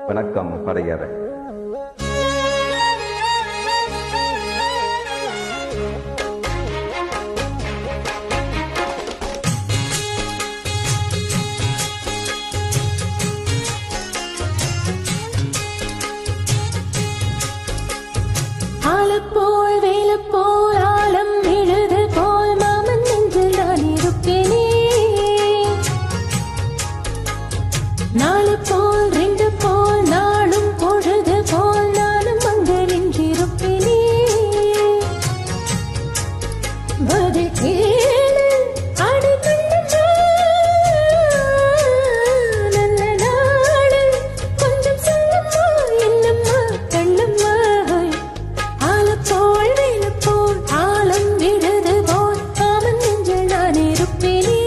வணக்கம் பறையறை. ஆலப்போல் வேலப்போல் ஆலம் விழுது போல் மாமன் நெஞ்சில் நான் இருப்பேனே. நாலு போல் ரெண்டு போல் நாளும் பொழுது போல் நானும் அங்கு நின்றிருப்பேனே. பதில் கேளு அடி கண்ணம்மா, நல்ல நாடு கொஞ்சம் சொல்லம்மா என்னம்மா கண்ணம்மா. ஆலப்போல் வேலப்போல் ஆலம் விழுது போல் மாமன் நெஞ்சில் நான் இருப்பேனே.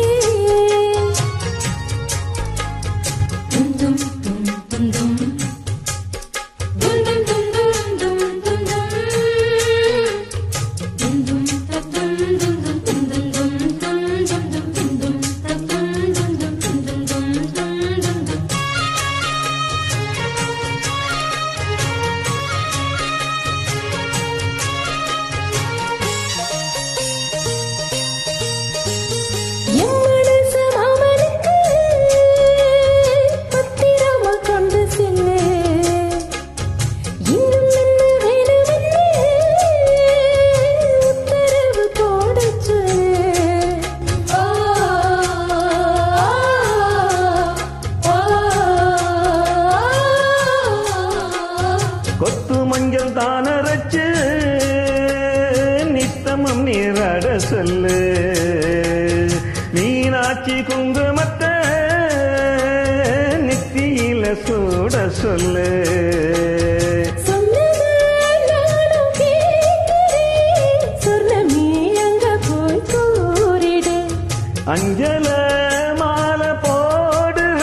தும் தும் தும் தும் தும் தும் தும் தும் தும் தும் தும் கொத்து மஞ்சள் தானரைச்சு நித்தமும் நீராட சொல்லு, மீனாட்சி குங்குமத்தை நெத்தியில சூட சொல்லு. அஞ்சல மாலை போடுற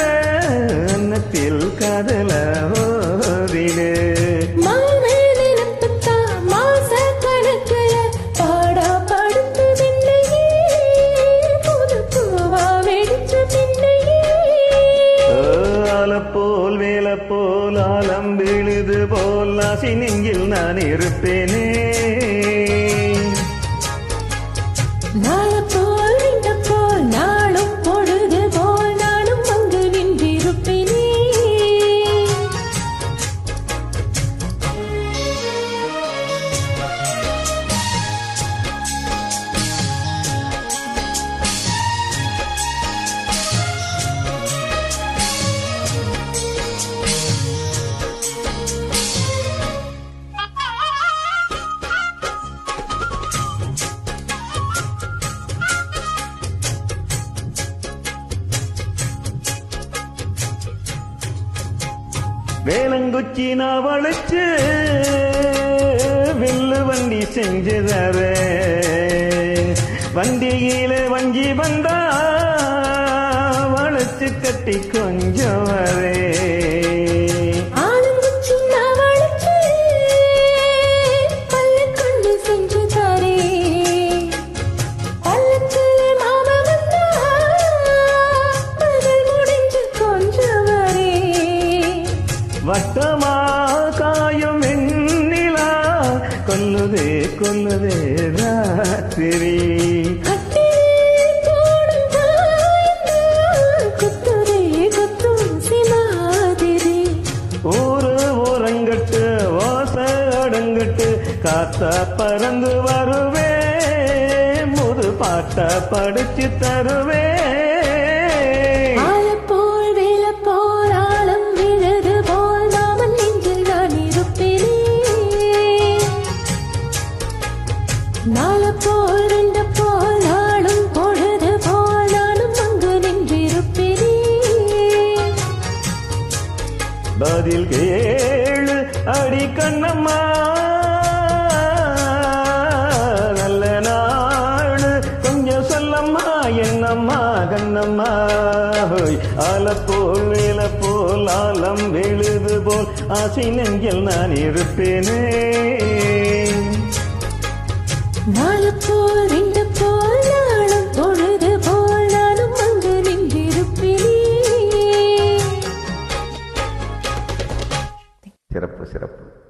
அன்னத்தில் காதல ஓரிடு. ஆலப்போல் வேலப்போல் ஆலம் விழுது போல் ஆசி நெஞ்சில் நான் இருப்பேனே. நாலப்போல் ரெண்டப்போல் நாளும் பொழுது போல் நானும் அங்கு நின்றிருப்பேனே. வேலங்குச்சி நான் வளைச்சு வில்லு வண்டி செஞ்சுதர, வண்டியில வஞ்சி வந்தா வளைச்சு கட்டி கொஞ்சம் வரே. வட்டமா காயும் வெண்ணிலா கொல்லுதே கொல்லுதே ராத்திரி. ஊரு ஊரங்கட்டு ஓச அடங்கட்டு காத்தா பறந்து வருவே, முது பாட்ட படிச்சு தருவே. நாலப்போல் ரெண்டப்போல் நாளும் பொழுது போல் நானும் அங்கு நின்றிருப்பேனே. பதில் கேளு அடி கண்ணம்மா, நல்ல நாடு கொஞ்சம் சொல்லம்மா என்னம்மா கண்ணம்மா. ஆலப்போல் வேலப்போல் ஆலம் விழுது போல் ஆசை நெஞ்சில் நான் இருப்பேனே. நாலப்போல் ரெண்டப்போல் நாளும் பொழுது போல் நானும் அங்கு நின்றிருப்பேனே. சிறப்பு சிறப்பு.